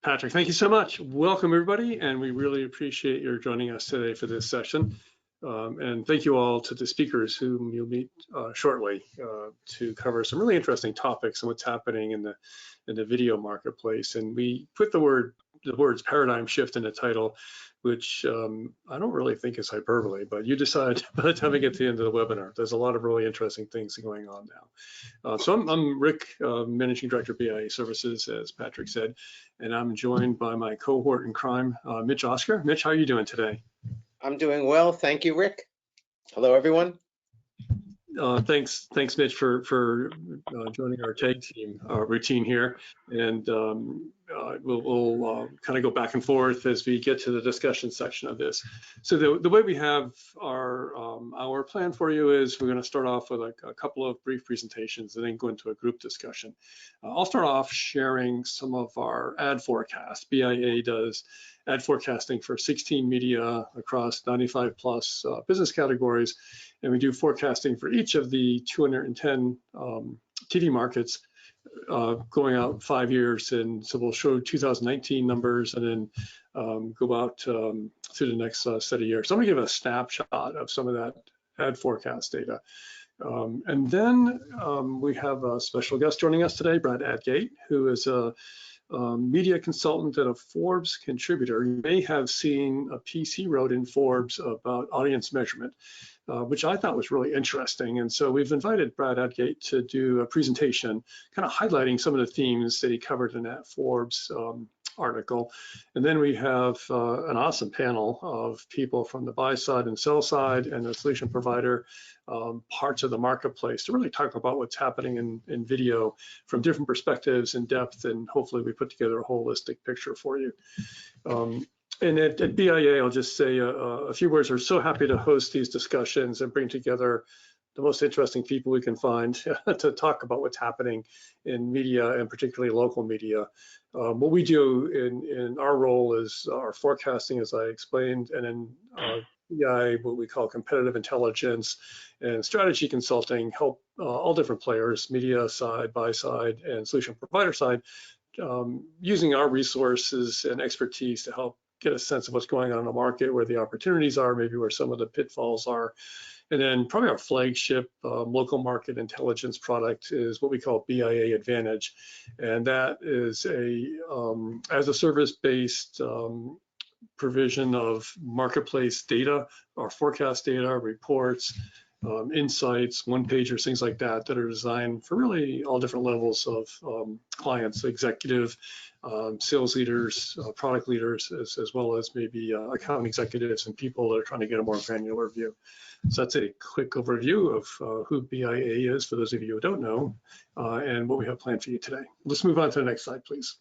Patrick, thank you so much. Welcome, everybody, and we really appreciate your joining us today for this session. And thank you all to the speakers whom you'll meet shortly to cover some really interesting topics and what's happening in the video marketplace. And we put the words paradigm shift in the title, which I don't really think is hyperbole, but you decide by the time we get to the end of the webinar. There's a lot of really interesting things going on now. So I'm Rick, Managing Director of BIA Services, as Patrick said, and I'm joined by my cohort in crime, Mitch Oscar. Mitch, how are you doing today? I'm doing well, thank you, Rick. Hello, everyone. Thanks, Mitch, for joining our tag team routine here, and we'll kind of go back and forth as we get to the discussion section of this. So the way we have our plan for you is we're going to start off with a couple of brief presentations and then go into a group discussion. I'll start off sharing some of our ad forecast. BIA does ad forecasting for 16 media across 95 plus business categories. And we do forecasting for each of the 210 TV markets going out 5 years. And so we'll show 2019 numbers and then go out to the next set of years. So I'm gonna give a snapshot of some of that ad forecast data. And then we have a special guest joining us today, Brad Adgate, who is a media consultant and a Forbes contributor. You may have seen a piece he wrote in Forbes about audience measurement, which I thought was really interesting. And so we've invited Brad Adgate to do a presentation kind of highlighting some of the themes that he covered in that Forbes article. And then we have an awesome panel of people from the buy side and sell side and the solution provider parts of the marketplace to really talk about what's happening in video from different perspectives and depth, and hopefully we put together a holistic picture for you. And at BIA, I'll just say a few words. We're so happy to host these discussions and bring together the most interesting people we can find to talk about what's happening in media, and particularly local media. What we do in our role is our forecasting, as I explained, and then BI, what we call competitive intelligence and strategy consulting, help all different players, media side, buy side, and solution provider side, using our resources and expertise to help get a sense of what's going on in the market, where the opportunities are, maybe where some of the pitfalls are. And then probably our flagship local market intelligence product is what we call BIA Advantage. And that is as a service-based provision of marketplace data, our forecast data, reports, insights, one-pagers, things like that, that are designed for really all different levels of clients, executive, sales leaders, product leaders, as well as maybe account executives and people that are trying to get a more granular view. So that's a quick overview of who BIA is for those of you who don't know, and what we have planned for you today. Let's move on to the next slide, please.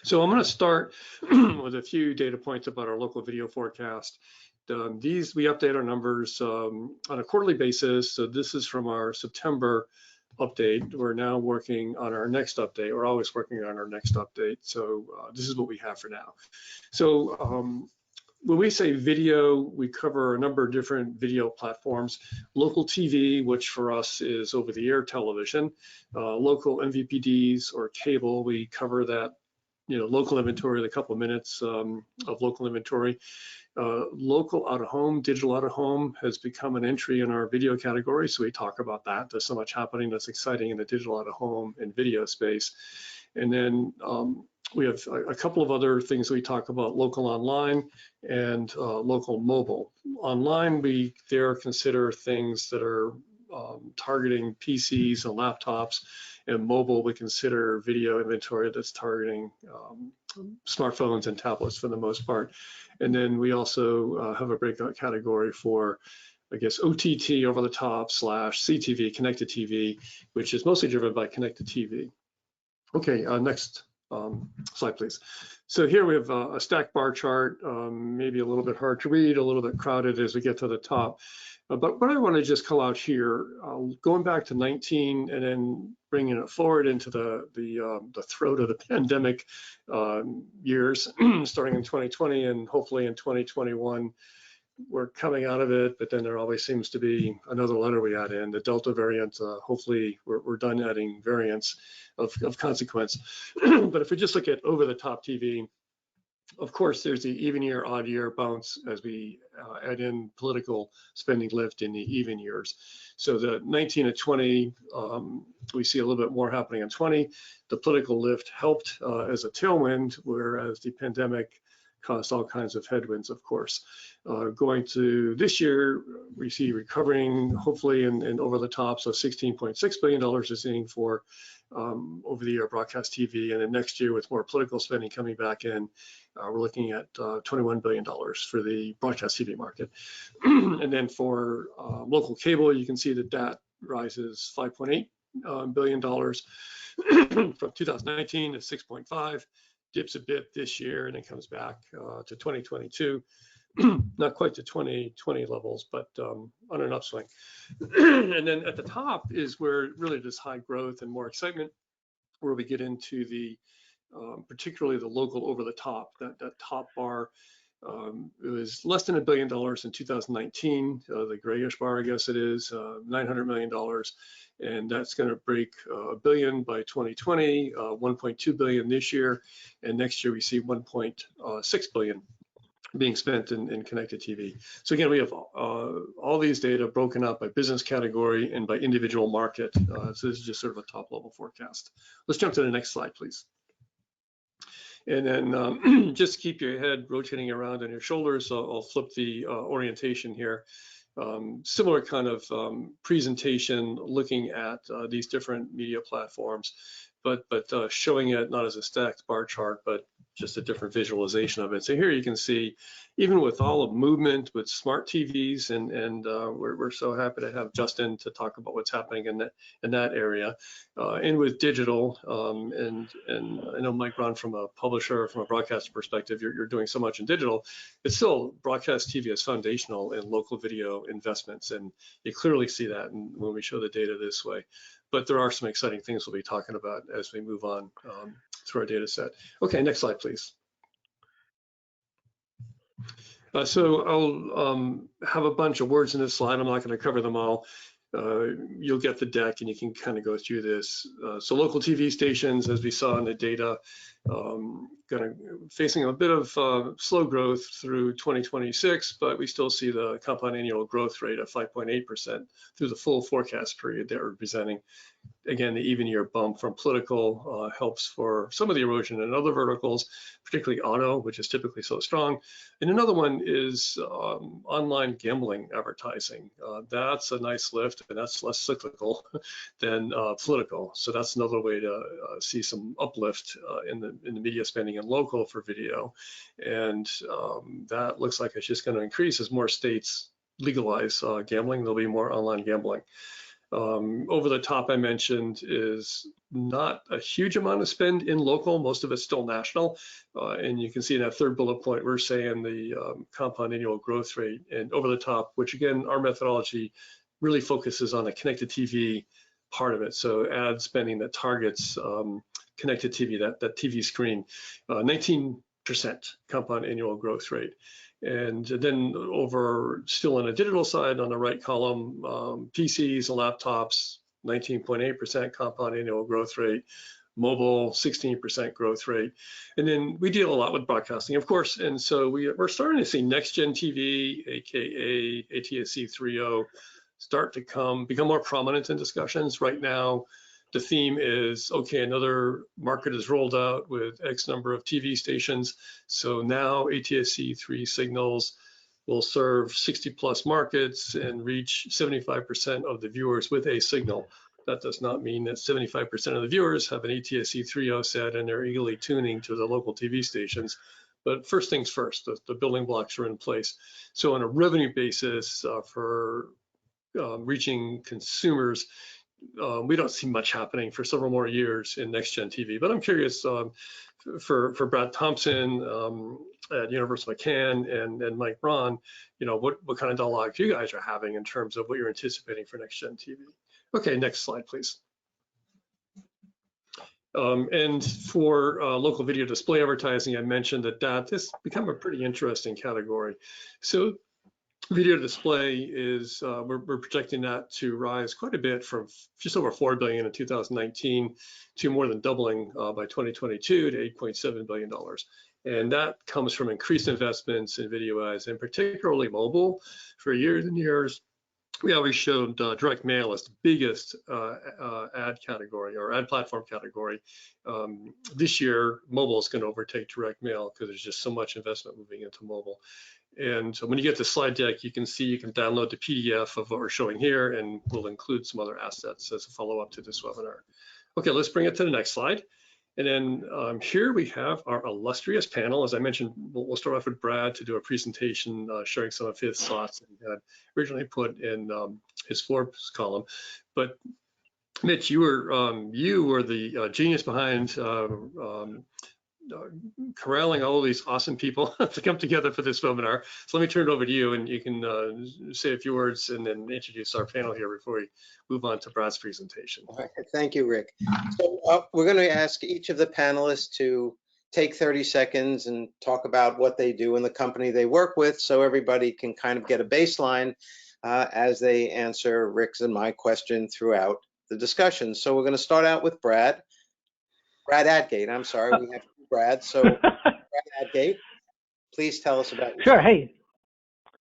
So I'm going to start with a few data points about our local video forecast. We update our numbers on a quarterly basis. So this is from our September update. We're now working on our next update. We're always working on our next update. So this is what we have for now. So when we say video, we cover a number of different video platforms. Local TV, which for us is over-the-air television. Local MVPDs or cable, we cover that, local inventory, the couple of minutes of local inventory. Local out-of-home, digital out-of-home has become an entry in our video category, so we talk about that. There's so much happening that's exciting in the digital out-of-home and video space. And then we have a couple of other things we talk about: local online and local mobile. Online, we there consider things that are targeting PCs and laptops, and mobile we consider video inventory that's targeting smartphones and tablets for the most part. And then we also have a breakout category for, I guess, OTT, over the top, / CTV, connected TV, which is mostly driven by connected TV. Okay, next slide, please. So here we have a stacked bar chart, maybe a little bit hard to read, a little bit crowded as we get to the top. But what I want to just call out here, going back to 19 and then bringing it forward into the throat of the pandemic years, starting in 2020 and hopefully in 2021, we're coming out of it, but then there always seems to be another letter we add in. The Delta variant, hopefully we're done adding variants of consequence. But if we just look at over-the-top TV, of course, there's the even year, odd year bounce as we add in political spending lift in the even years. So the 19 to 20, we see a little bit more happening in 20. The political lift helped as a tailwind, whereas the pandemic caused all kinds of headwinds, of course. Going to this year, we see recovering, hopefully, in over the top. So $16.6 billion is in for over the year broadcast TV. And then next year, with more political spending coming back in, we're looking at $21 billion for the broadcast TV market. And then for local cable, you can see that rises $5.8 billion from 2019 to 6.5, dips a bit this year, and then comes back to 2022. Not quite to 2020 levels, but on an upswing. And then at the top is where really there's high growth and more excitement, where we get into the particularly the local over the top. That top bar, it was less than $1 billion in 2019. The grayish bar, I guess it is, $900 million. And that's going to break $1 billion by 2020, $1.2 billion this year. And next year we see $1.6 billion being spent in connected TV. So again, we have all these data broken up by business category and by individual market. So this is just sort of a top level forecast. Let's jump to the next slide, please. And then just keep your head rotating around on your shoulders. So I'll flip the orientation here. Similar kind of presentation looking at these different media platforms, but showing it not as a stacked bar chart, but just a different visualization of it. So here you can see, even with all of movement with smart TVs, and we're so happy to have Justin to talk about what's happening in that area, and with digital, and I know Mike Ron, from a publisher, from a broadcaster perspective, you're doing so much in digital. It's still, broadcast TV is foundational in local video investments, and you clearly see that when we show the data this way. But there are some exciting things we'll be talking about as we move on through our data set. Okay, next slide, please. So I'll have a bunch of words in this slide. I'm not going to cover them all. You'll get the deck and you can kind of go through this. So local TV stations, as we saw in the data, facing a bit of slow growth through 2026, but we still see the compound annual growth rate of 5.8% through the full forecast period they're representing. Again, the even year bump from political helps for some of the erosion in other verticals, particularly auto, which is typically so strong. And another one is online gambling advertising. That's a nice lift, and that's less cyclical than political. So that's another way to see some uplift in the media spending in local for video. And that looks like it's just going to increase as more states legalize gambling. There'll be more online gambling. Over the top, I mentioned, is not a huge amount of spend in local. Most of it's still national. And you can see in that third bullet point, we're saying the compound annual growth rate and over the top, which again, our methodology really focuses on the connected TV part of it. So ad spending that targets connected TV, that TV screen, 19% compound annual growth rate. And then over, still on the digital side, on the right column, PCs and laptops, 19.8% compound annual growth rate, mobile, 16% growth rate. And then we deal a lot with broadcasting, of course. And so we're starting to see next gen TV, AKA ATSC 3.0, start to become more prominent in discussions. Right now, the theme is, okay, another market is rolled out with X number of TV stations. So now ATSC 3 signals will serve 60 plus markets and reach 75% of the viewers with a signal. That does not mean that 75% of the viewers have an ATSC 3.0 set and they're eagerly tuning to the local TV stations. But first things first, the building blocks are in place. So on a revenue basis for reaching consumers, we don't see much happening for several more years in next gen TV, but I'm curious for Brad Thompson at University of McCann and Mike Ron, what kind of dialogue you guys are having in terms of what you're anticipating for next gen TV. Okay, next slide, please. And for local video display advertising, I mentioned that this become a pretty interesting category. So video display is we're projecting that to rise quite a bit from just over $4 billion in 2019 to more than doubling by 2022 to $8.7 billion. And that comes from increased investments in video ads, and particularly mobile. For years and years, we always showed direct mail as the biggest ad category or ad platform category. This year, mobile is going to overtake direct mail because there's just so much investment moving into mobile. And so when you get the slide deck, you can see you can download the PDF of what we're showing here, and we'll include some other assets as a follow-up to this webinar. Okay, let's bring it to the next slide. And then here we have our illustrious panel. As I mentioned, we'll start off with Brad to do a presentation sharing some of his thoughts that he had originally put in his Forbes column. But Mitch, you were the genius behind corralling all of these awesome people to come together for this webinar. So let me turn it over to you, and you can say a few words and then introduce our panel here before we move on to Brad's presentation. All right. Thank you, Rick. So we're going to ask each of the panelists to take 30 seconds and talk about what they do in the company they work with, so everybody can kind of get a baseline as they answer Rick's and my question throughout the discussion. So we're going to start out with Brad Adgate. I'm sorry, we have Brad. So Brad Adgate, please tell us about yourself. Sure.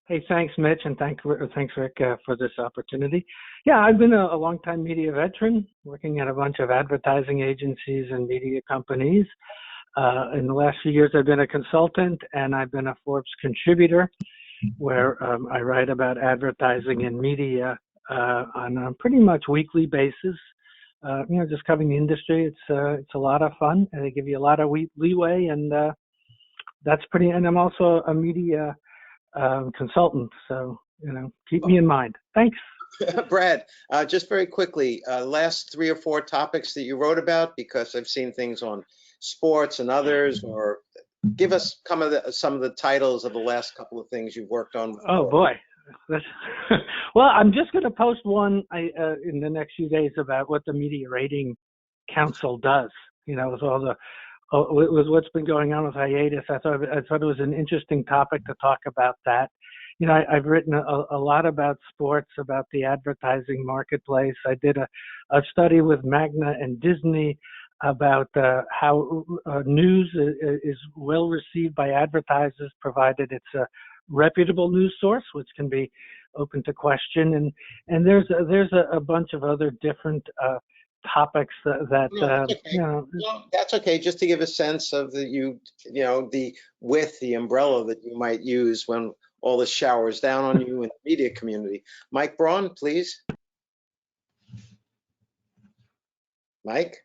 Hey, thanks, Mitch, and thanks, Rick, for this opportunity. Yeah, I've been a longtime media veteran, working at a bunch of advertising agencies and media companies. In the last few years, I've been a consultant, and I've been a Forbes contributor, where I write about advertising and media on a pretty much weekly basis. Just covering the industry. It's a lot of fun, and they give you a lot of leeway, and that's pretty. And I'm also a media consultant, so keep me in mind. Thanks. Brad, just very quickly, last 3 or 4 topics that you wrote about, because I've seen things on sports and others, or give us some of the titles of the last couple of things you've worked on before. Oh boy. Well, I'm just going to post one in the next few days about what the Media Rating Council does. With all with what's been going on with hiatus, I thought it was an interesting topic to talk about that. I've written a lot about sports, about the advertising marketplace. I did a study with Magna and Disney about how news is well received by advertisers, provided it's a reputable news source, which can be open to question, and there's a bunch of other different topics That's okay. Just to give a sense of the umbrella that you might use when all this showers down on you in the media community. Mike Braun, please. Mike.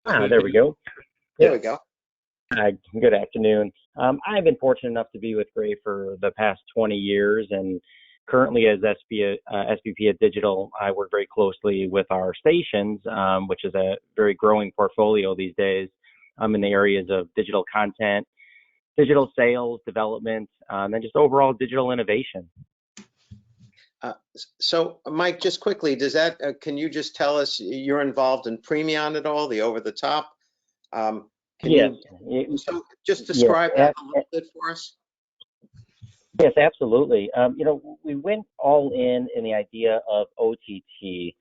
There we go. There we go. Good afternoon. I've been fortunate enough to be with Gray for the past 20 years, and currently as SVP at Digital, I work very closely with our stations, which is a very growing portfolio these days in the areas of digital content, digital sales, development, and just overall digital innovation. So, Mike, just quickly, can you just tell us, you're involved in Premion at all, the over-the-top? Yes. So just describe that a little bit for us. Yes, absolutely. We went all in the idea of OTT.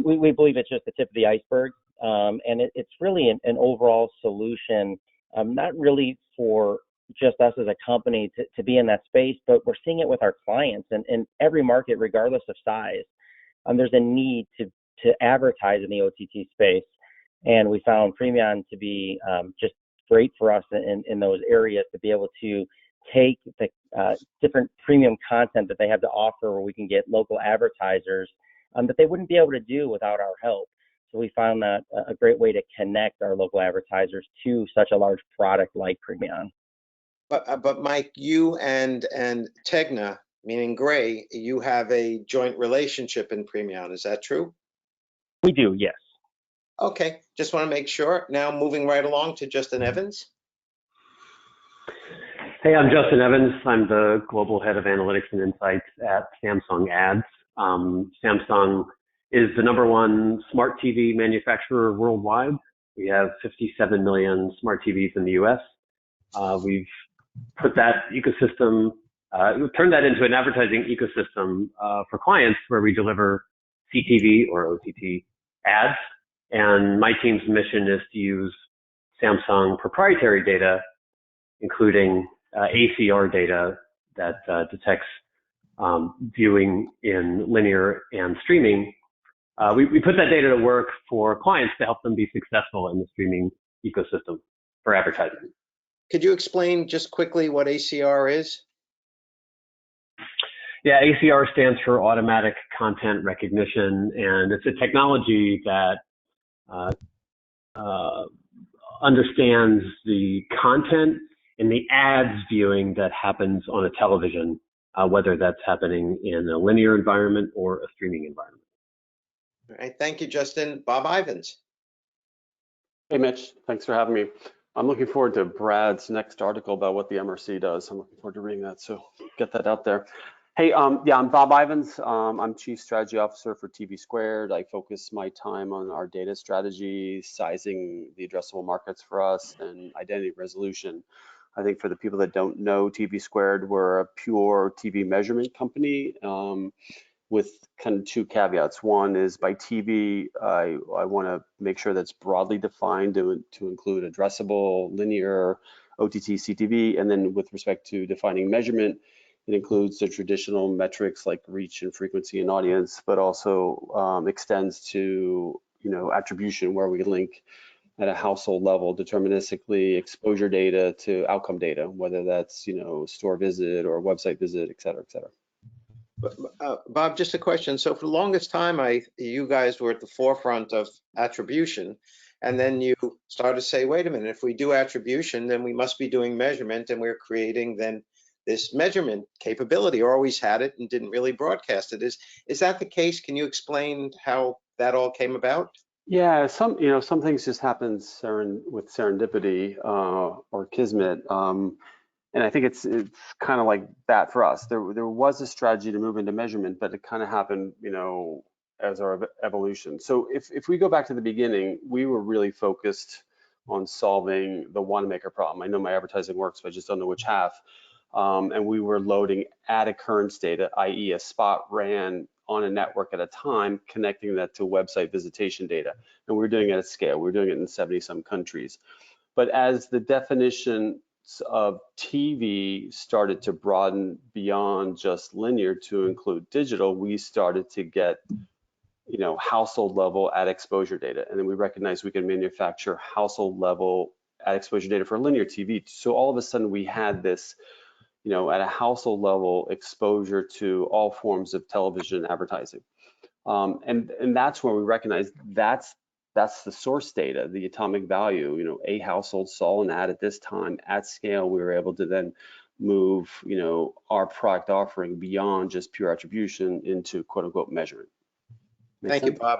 We believe it's just the tip of the iceberg, and it's really an overall solution, not really for just us as a company to be in that space, but we're seeing it with our clients and in every market, regardless of size. There's a need to advertise in the OTT space. And we found Premion to be just great for us in those areas, to be able to take the different premium content that they have to offer, where we can get local advertisers that they wouldn't be able to do without our help. So we found that a great way to connect our local advertisers to such a large product like Premion. But Mike, you and Tegna, meaning Gray, you have a joint relationship in Premion. Is that true? We do, yes. Okay, just want to make sure. Now moving right along to Justin Evans. Hey, I'm Justin Evans. I'm the Global Head of Analytics and Insights at Samsung Ads. Samsung is the #1 smart TV manufacturer worldwide. We have 57 million smart TVs in the US. We've put that ecosystem, turn that into an advertising ecosystem for clients where we deliver CTV or OTT ads. And my team's mission is to use Samsung proprietary data, including ACR data that detects viewing in linear and streaming. We put that data to work for clients to help them be successful in the streaming ecosystem for advertising. Could you explain just quickly what ACR is? Yeah, ACR stands for Automatic Content Recognition, and it's a technology that understands the content and the ads viewing that happens on a television, whether that's happening in a linear environment or a streaming environment. All right, thank you, Justin. Bob Ivins. Hey, Mitch, thanks for having me. I'm looking forward to Brad's next article about what the MRC does. I'm looking forward to reading that, so get that out there. Hey, yeah, I'm Bob Ivins. I'm Chief Strategy Officer for TV Squared. I focus my time on our data strategy, sizing the addressable markets for us, and identity resolution. I think for the people that don't know TV Squared, we're a pure TV measurement company with kind of two caveats. One is by TV, I want to make sure that's broadly defined to include addressable, linear, OTT, CTV, and then with respect to defining measurement, it includes the traditional metrics like reach and frequency and audience, but also extends to attribution, where we link at a household level deterministically exposure data to outcome data, whether that's store visit or website visit, et cetera, et cetera. Bob, just a question. So for the longest time, you guys were at the forefront of attribution, and then you started to say, wait a minute, if we do attribution, then we must be doing measurement, and we're creating then this measurement capability, or always had it and didn't really broadcast it. Is that the case? Can you explain how that all came about? Yeah, some things just happen with serendipity or kismet. And I think it's kind of like that for us. There was a strategy to move into measurement, but it kind of happened, as our evolution. So if we go back to the beginning, we were really focused on solving the one maker problem. I know my advertising works, but I just don't know which half. And we were loading ad occurrence data, i.e. a spot ran on a network at a time, connecting that to website visitation data. And we were doing it at scale. We were doing it in 70-some countries. But as the definition of TV started to broaden beyond just linear to include digital, we started to get household level ad exposure data, and then we recognized we can manufacture household level ad exposure data for linear TV. So all of a sudden we had this at a household level exposure to all forms of television advertising, and that's where we recognized that's the source data, the atomic value. A household saw an ad at this time at scale. We were able to then move, our product offering beyond just pure attribution into quote unquote measurement. Thank you, Bob.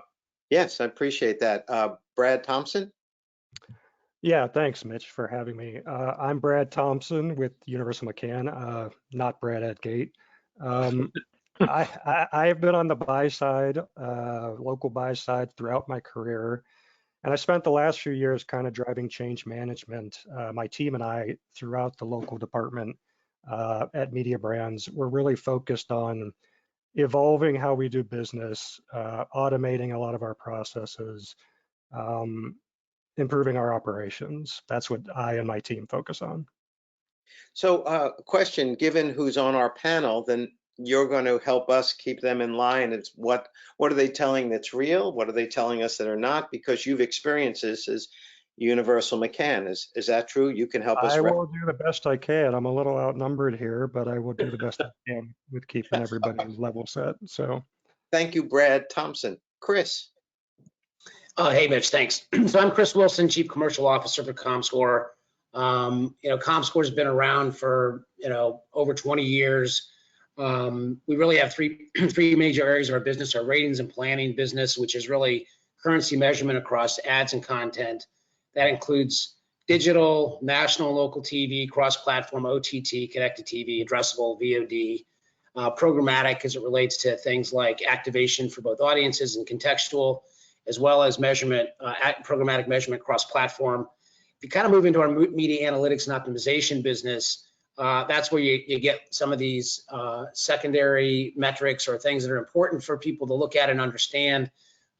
Yes, I appreciate that. Brad Thompson. Yeah, thanks, Mitch, for having me. I'm Brad Thompson with Universal McCann, not Brad at Gate. I have been on the buy side, local buy side throughout my career, and I spent the last few years kind of driving change management. My team and I, throughout the local department at Media Brands, we're really focused on evolving how we do business, automating a lot of our processes, improving our operations. That's what I and my team focus on. So question, given who's on our panel, then you're going to help us keep them in line. It's what are they telling that's real? What are they telling us that are not? Because you've experienced this as Universal McCann. Is that true? You can help us. I will do the best I can. I'm a little outnumbered here, but I will do the best I can with keeping everybody level set. So thank you, Brad Thompson. Chris. Hey, Mitch, thanks. So I'm Chris Wilson, Chief Commercial Officer for ComScore. ComScore has been around for, over 20 years. We really have three major areas of our business: our ratings and planning business, which is really currency measurement across ads and content. That includes digital, national, and local TV, cross-platform, OTT, connected TV, addressable, VOD, programmatic as it relates to things like activation for both audiences and contextual, as well as measurement, programmatic measurement cross-platform. If you kind of move into our media analytics and optimization business, That's where you get some of these secondary metrics or things that are important for people to look at and understand,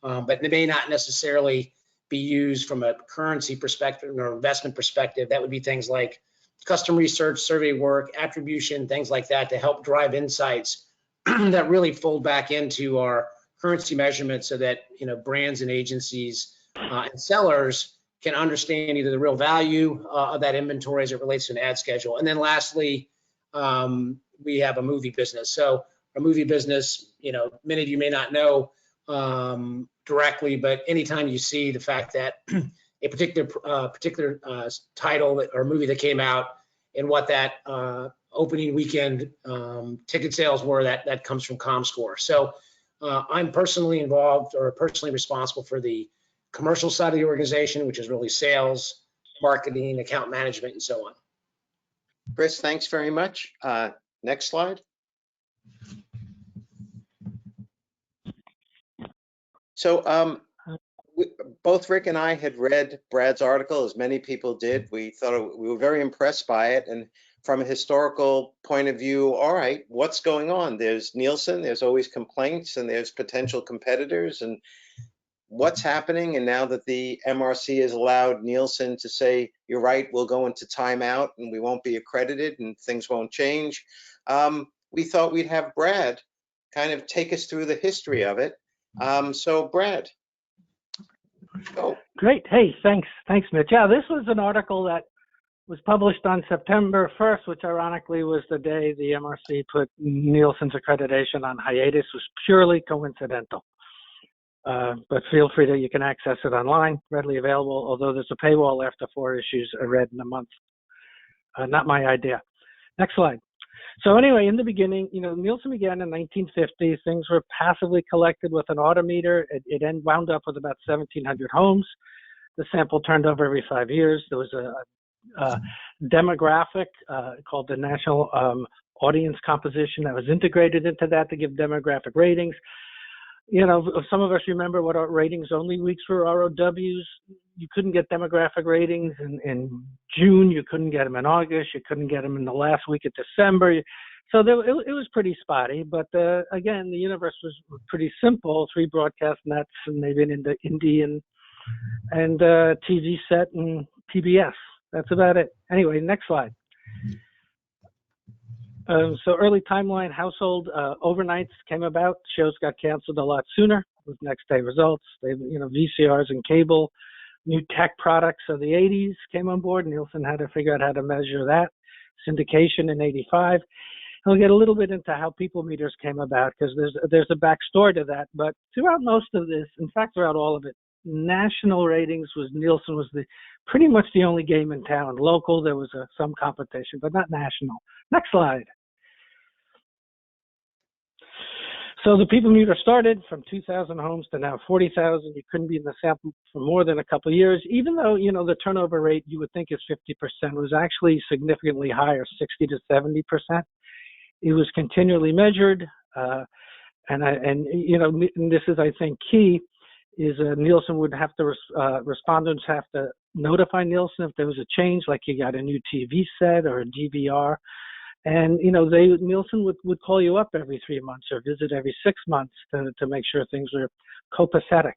but they may not necessarily be used from a currency perspective or investment perspective. That would be things like custom research, survey work, attribution, things like that to help drive insights that really fold back into our currency measurement so that, you know, brands and agencies and sellers can understand either the real value of that inventory as it relates to an ad schedule. And then lastly, we have a movie business. So a movie business, you know, many of you may not know directly, but anytime you see the fact that a particular title or movie that came out and what that opening weekend ticket sales were, that comes from ComScore. So I'm personally involved or personally responsible for the commercial side of the organization, which is really sales, marketing, account management, and so on. Chris, thanks very much. Next slide. So both Rick and I had read Brad's article, as many people did. We were very impressed by it. And from a historical point of view, all right, what's going on? There's Nielsen, there's always complaints, and there's potential competitors, and what's happening. And now that the MRC has allowed Nielsen to say, you're right, we'll go into timeout and we won't be accredited and things won't change, we thought we'd have Brad kind of take us through the history of it. So Brad, go. Great. Hey, thanks, Mitch. Yeah, this was an article that was published on September 1st, which ironically was the day the MRC put Nielsen's accreditation on hiatus. It was purely coincidental. But feel free to, you can access it online, readily available, although there's a paywall after 4 issues are read in a month. Not my idea. Next slide. So anyway, in the beginning, you know, Nielsen began in 1950. Things were passively collected with an autometer. It wound up with about 1,700 homes. The sample turned over every 5 years. There was a demographic called the National Audience Composition that was integrated into that to give demographic ratings. You know, some of us remember what our ratings only weeks were, ROWs. You couldn't get demographic ratings in June. You couldn't get them in August. You couldn't get them in the last week of December. So it was pretty spotty. But again, the universe was pretty simple. 3 broadcast nets and maybe an indie and TV set and PBS. That's about it. Anyway, next slide. So early timeline, household overnights came about. Shows got canceled a lot sooner with next day results. They, you know, VCRs and cable, new tech products of the 80s came on board. Nielsen had to figure out how to measure that. Syndication in 85. And we'll get a little bit into how people meters came about because there's a backstory to that. But throughout most of this, in fact, throughout all of it, national ratings was Nielsen was pretty much the only game in town. Local, there was some competition, but not national. Next slide. So the people meter started from 2,000 homes to now 40,000. You couldn't be in the sample for more than a couple of years, even though, you know, the turnover rate you would think is 50% was actually significantly higher, 60 to 70%. It was continually measured, and you know, and this is, I think, key. Is Nielsen would have to, respondents have to notify Nielsen if there was a change, like you got a new TV set or a DVR. And, you know, Nielsen would call you up every 3 months or visit every 6 months to make sure things were copacetic.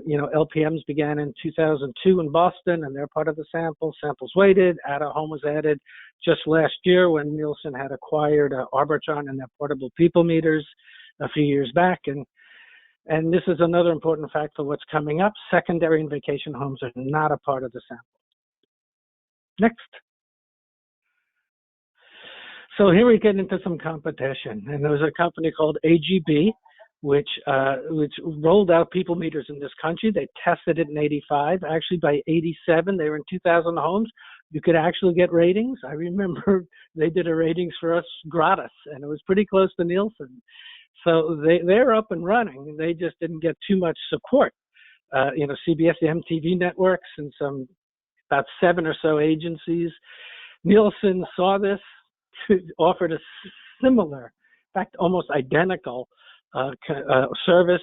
You know, LPMs began in 2002 in Boston, and they're part of the sample. Samples weighted. Out-of-home was added just last year when Nielsen had acquired Arbitron and their portable people meters a few years back. And this is another important fact for what's coming up. Secondary and vacation homes are not a part of the sample. Next. So here we get into some competition. And there was a company called AGB, which rolled out people meters in this country. They tested it in 85. Actually, by 87, they were in 2,000 homes. You could actually get ratings. I remember they did a ratings for us gratis, and it was pretty close to Nielsen. So they're up and running. They just didn't get too much support. You know, CBS, the MTV networks, and about 7 or so agencies. Nielsen saw this, offered a similar, in fact, almost identical service.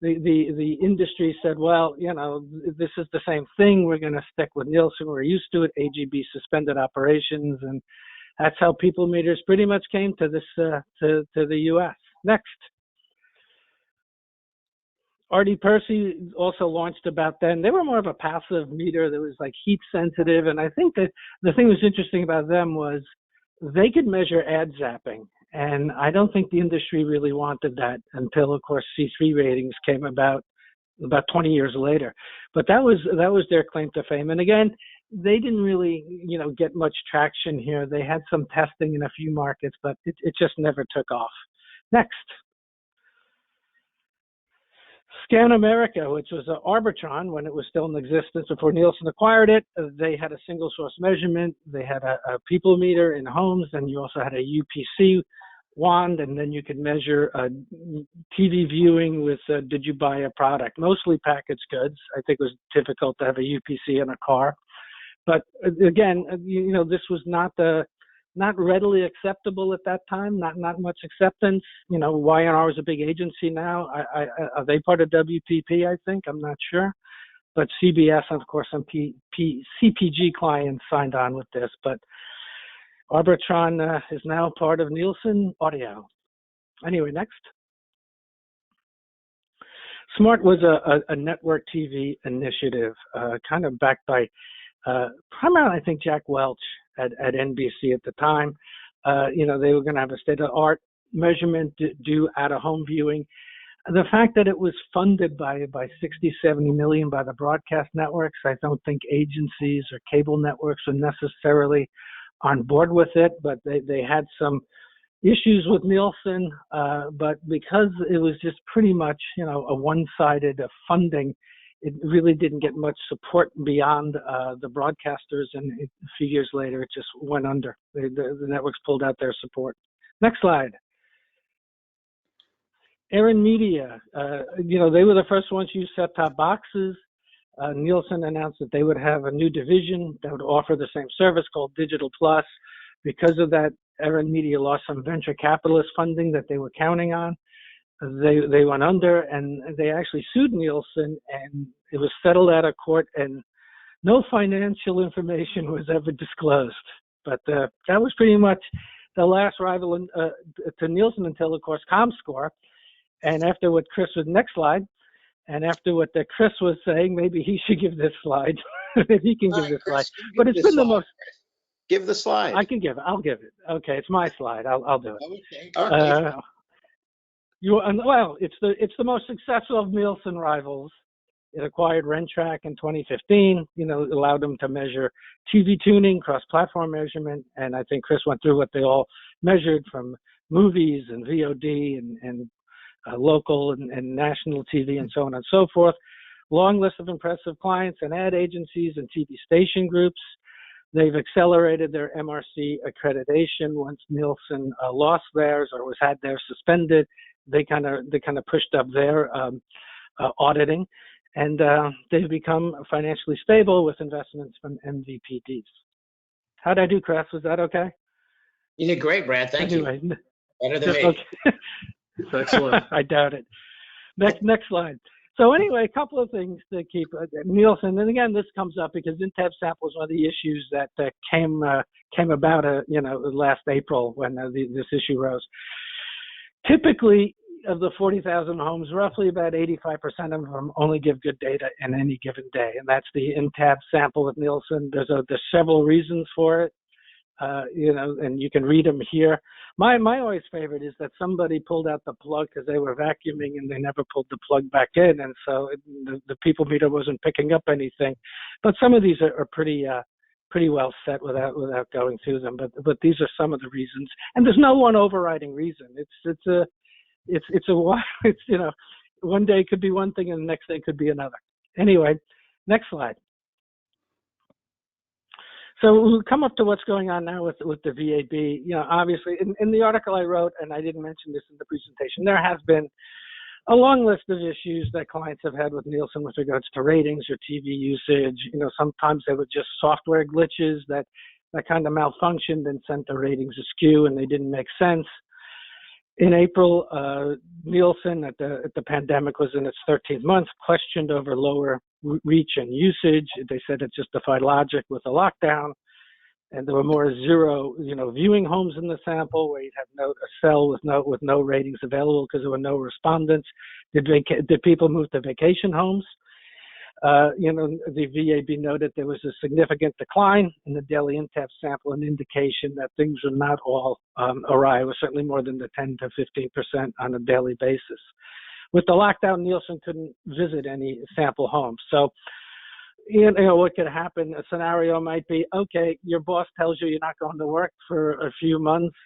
The industry said, well, you know, this is the same thing. We're going to stick with Nielsen. We're used to it. AGB suspended operations, that's how people meters pretty much came to this to the U.S. Next. R.D. Percy also launched about then. They were more of a passive meter that was like heat sensitive. And I think that the thing that was interesting about them was they could measure ad zapping. And I don't think the industry really wanted that until, of course, C3 ratings came about 20 years later. But that was their claim to fame. And again, they didn't really, get much traction here. They had some testing in a few markets, but it just never took off. Next. Scan America, which was an Arbitron when it was still in existence before Nielsen acquired it. They had a single source measurement. They had a people meter in homes, and you also had a UPC wand, and then you could measure TV viewing with did you buy a product, mostly packaged goods. I think it was difficult to have a UPC in a car. But again, this was not readily acceptable at that time, not much acceptance. Y&R is a big agency now. Are they part of WPP, I think? I'm not sure. But CBS, and of course, some CPG clients signed on with this. But Arbitron is now part of Nielsen Audio. Anyway, next. Smart was a network TV initiative, kind of backed by primarily, I think, Jack Welch at NBC at the time. They were going to have a state-of-the-art measurement do out-of-home viewing. The fact that it was funded by 60, 70 million by the broadcast networks, I don't think agencies or cable networks are necessarily on board with it, but they had some issues with Nielsen, but because it was just pretty much, a one-sided funding, it really didn't get much support beyond the broadcasters, and a few years later, it just went under. The networks pulled out their support. Next slide. Aaron Media, they were the first ones to use set-top boxes. Nielsen announced that they would have a new division that would offer the same service called Digital Plus. Because of that, Aaron Media lost some venture capitalist funding that they were counting on. They went under, and they actually sued Nielsen, and it was settled out of court, and no financial information was ever disclosed. But that was pretty much the last rival to Nielsen until, of course, ComScore. And after what Chris was, next slide, and after what Chris was saying, maybe he should give this slide. If he can give this slide. But it's been the most. Give the slide. I can give it. I'll give it. Okay, it's my slide. I'll do it. Okay. All right. It's the most successful of Nielsen rivals. It acquired Rentrack in 2015. Allowed them to measure TV tuning, cross-platform measurement, and I think Chris went through what they all measured from movies and VOD and local and national TV and so on and so forth. Long list of impressive clients and ad agencies and TV station groups. They've accelerated their MRC accreditation once Nielsen lost theirs or had theirs suspended. They kind of pushed up their auditing, and they've become financially stable with investments from MVPDs. How'd I do, Chris? Was that okay? You did great, Brad. Thank you. Better than me. Okay. Excellent. I doubt it. Next slide. So anyway, a couple of things to keep Nielsen, and again, this comes up because in-tab sample was one of the issues that came about, last April when this issue rose. Typically, of the 40,000 homes, roughly about 85% of them only give good data in any given day, and that's the in-tab sample with Nielsen. There's several reasons for it. And you can read them here. My always favorite is that somebody pulled out the plug because they were vacuuming and they never pulled the plug back in, and so the people meter wasn't picking up anything. But some of these are pretty well set without going through them. But these are some of the reasons, and there's no one overriding reason. It's one day could be one thing and the next day could be another. Anyway, next slide. So we'll come up to what's going on now with the VAB. Obviously, in the article I wrote, and I didn't mention this in the presentation, there has been a long list of issues that clients have had with Nielsen with regards to ratings or TV usage. Sometimes they were just software glitches that kind of malfunctioned and sent the ratings askew, and they didn't make sense. In April, Nielsen, at the pandemic was in its 13th month, questioned over lower reach and usage. They said it just defied logic with a lockdown. and there were more zero, viewing homes in the sample where you'd have a cell with no ratings available because there were no respondents. Did people move to vacation homes? The VAB noted there was a significant decline in the daily INTAP sample, an indication that things are not all awry. It was certainly more than the 10 to 15% on a daily basis. With the lockdown, Nielsen couldn't visit any sample homes. So, what could happen? A scenario might be, okay, your boss tells you you're not going to work for a few months.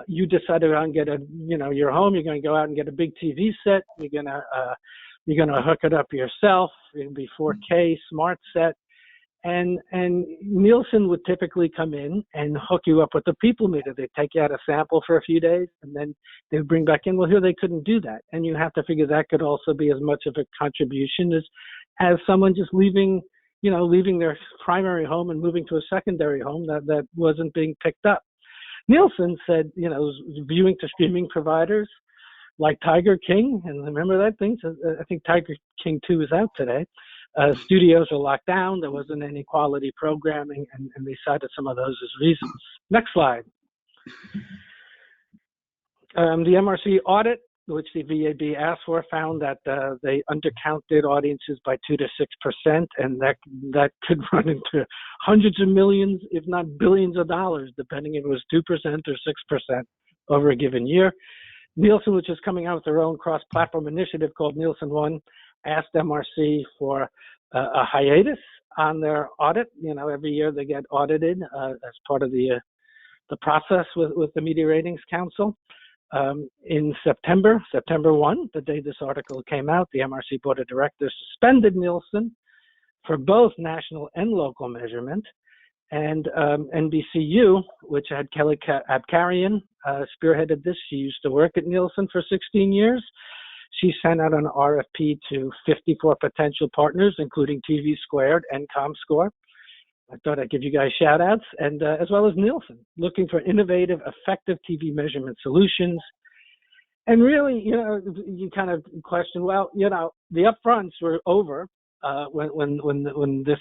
You decide to go and get your home. You're going to go out and get a big TV set. You're going to hook it up yourself. It'll be 4K smart set. And Nielsen would typically come in and hook you up with a people meter. They'd take you out a sample for a few days, and then they'd bring back in. Well, here they couldn't do that. And you have to figure that could also be as much of a contribution as someone just leaving their primary home and moving to a secondary home that wasn't being picked up. Nielsen said, viewing to streaming providers like Tiger King, and remember that thing? I think Tiger King 2 is out today. Studios are locked down. There wasn't any quality programming, and they cited some of those as reasons. Next slide. The MRC audit, which the VAB asked for, found that they undercounted audiences by 2 to 6%, and that could run into hundreds of millions, if not billions of dollars, depending if it was 2% or 6% over a given year. Nielsen, which is coming out with their own cross-platform initiative called Nielsen One, asked MRC for a hiatus on their audit. Every year they get audited as part of the process with the Media Ratings Council. In September 1, the day this article came out, the MRC Board of Directors suspended Nielsen for both national and local measurement. And NBCU, which had Kelly Abkarian, spearheaded this. She used to work at Nielsen for 16 years. She sent out an RFP to 54 potential partners, including TV Squared and ComScore. I thought I'd give you guys shout outs, and as well as Nielsen, looking for innovative, effective TV measurement solutions. And really, you kind of question, well, the upfronts were over when this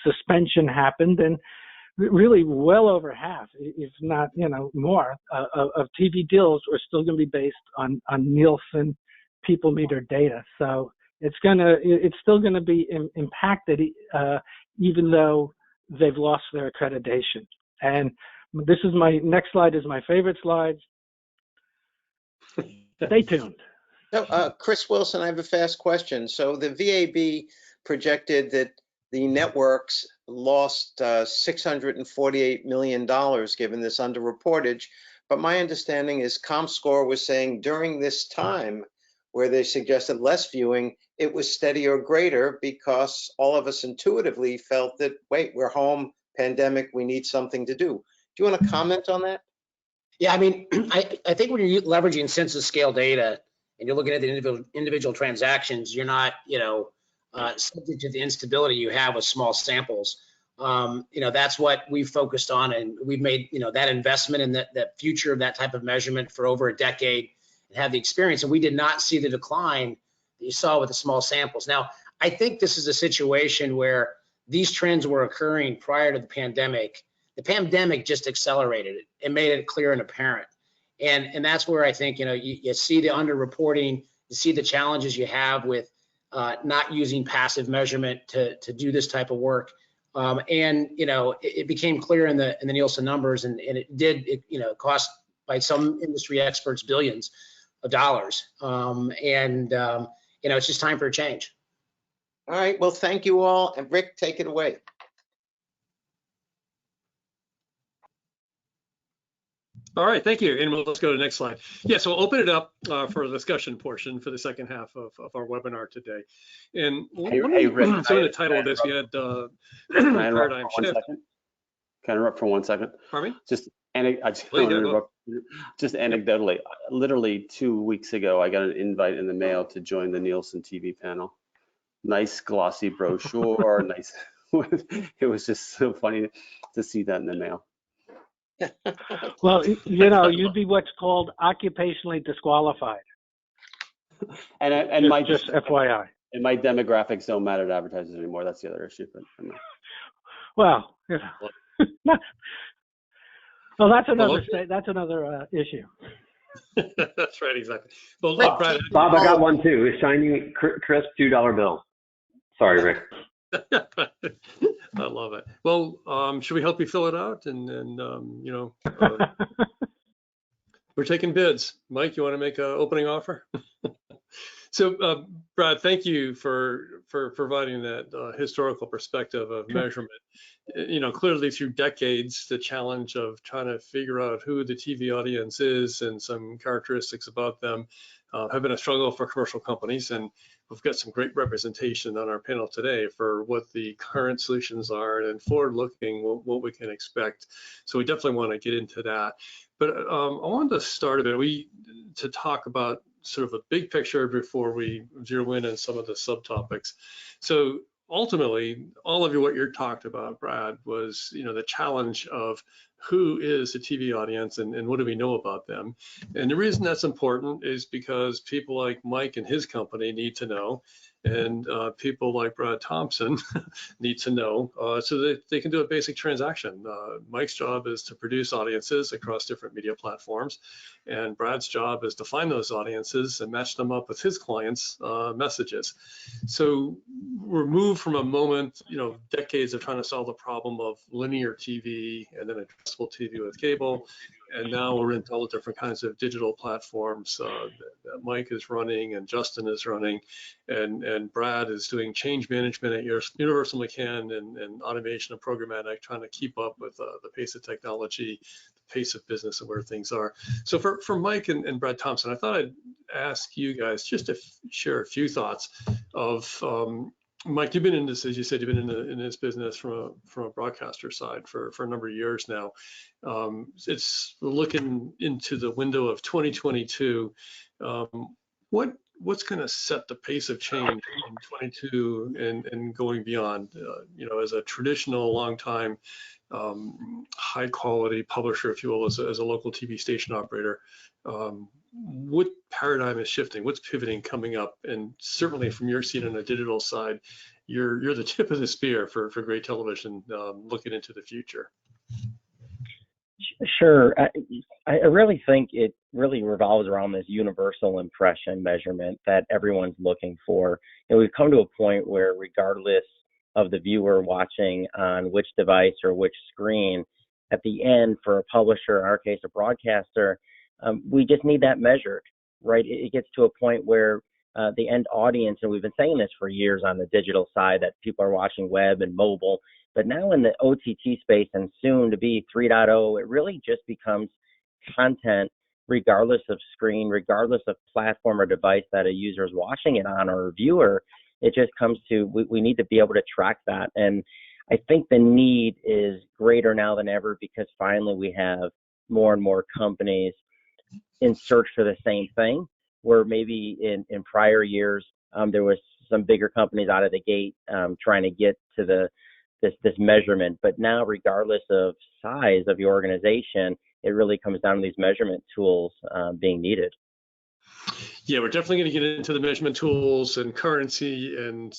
suspension happened, and really well over half, if not more, of TV deals are still going to be based on Nielsen people meter data. So it's still going to be impacted, even though they've lost their accreditation. And this is my next slide is my favorite slide. Stay tuned. So, Chris Wilson, I have a fast question. So the VAB projected that the networks lost $648 million given this underreportage. But my understanding is ComScore was saying during this time where they suggested less viewing, it was steady or greater because all of us intuitively felt that, wait, we're home, pandemic, we need something to do. Do you want to comment on that? Yeah, I mean, I think when you're leveraging census scale data and you're looking at the individual transactions, you're not, subject to the instability you have with small samples. That's what we've focused on, and we've made, that investment in that future of that type of measurement for over a decade and have the experience. And we did not see the decline that you saw with the small samples. Now, I think this is a situation where these trends were occurring prior to the pandemic. The pandemic just accelerated it and made it clear and apparent. And that's where I think, you see the underreporting, you see the challenges you have with not using passive measurement to do this type of work. It became clear in the Nielsen numbers, and it cost, by some industry experts, billions of dollars. It's just time for a change. All right, well, thank you all. And Rick, take it away. All right, thank you. And let's go to the next slide. Yeah, so we'll open it up for the discussion portion for the second half of our webinar today. And Hey, Rick, so the title of this, we had paradigm shift. Can I interrupt for 1 second? Pardon me? Just anecdotally, literally 2 weeks ago, I got an invite in the mail to join the Nielsen TV panel. Nice glossy brochure, nice. It was just so funny to see that in the mail. Well, you'd be what's called occupationally disqualified. And just FYI. And my demographics don't matter to advertisers anymore. That's the other issue. But Well, you know. Well, that's another okay. that's another issue. That's right, exactly. Well, Brad, Bob, I got one too. A shiny, crisp $2 bill. Sorry, Rick. I love it. Well, should we help you fill it out? And you know, we're taking bids. Mike, you want to make an opening offer? So, Brad, thank you for providing that historical perspective of measurement. You know, clearly through decades, the challenge of trying to figure out who the TV audience is and some characteristics about them have been a struggle for commercial companies. And we've got some great representation on our panel today for what the current solutions are and forward-looking what we can expect. So we definitely want to get into that. But I wanted to start a bit to talk about sort of a big picture before we zero in on some of the subtopics. So ultimately, all of what you're talked about, Brad, was, you know, the challenge of who is the TV audience and what do we know about them? And the reason that's important is because people like Mike and his company need to know, and people like Brad Thompson need to know so that they can do a basic transaction. Mike's job is to produce audiences across different media platforms, and Brad's job is to find those audiences and match them up with his clients' messages. So we're moved from a moment, you know, decades of trying to solve the problem of linear TV and then addressable TV with cable, and now we're into all the different kinds of digital platforms that Mike is running and Justin is running, and Brad is doing change management at Universal McCann and automation and programmatic, trying to keep up with the pace of technology, the pace of business and where things are. So for Mike and Brad Thompson, I thought I'd ask you guys just to share a few thoughts of Mike, you've been in this, as you said, you've been in this business from a broadcaster side for a number of years now. It's looking into the window of 2022. What's going to set the pace of change in 22 and going beyond? You know, as a traditional, long time, high quality publisher, if you will, as a local TV station operator, what paradigm is shifting? What's pivoting coming up? And certainly from your seat on the digital side, you're the tip of the spear for great television looking into the future. Sure. I really think it really revolves around this universal impression measurement that everyone's looking for. And we've come to a point where regardless of the viewer watching on which device or which screen, at the end for a publisher, in our case, a broadcaster, we just need that measured, right? It gets to a point where the end audience, and we've been saying this for years on the digital side, that people are watching web and mobile, but now in the OTT space and soon to be 3.0, it really just becomes content regardless of screen, regardless of platform or device that a user is watching it on or a viewer. It just comes to, we need to be able to track that. And I think the need is greater now than ever because finally we have more and more companies in search for the same thing, where maybe in prior years, there was some bigger companies out of the gate trying to get to this measurement. But now, regardless of size of your organization, it really comes down to these measurement tools being needed. Yeah, we're definitely going to get into the measurement tools and currency and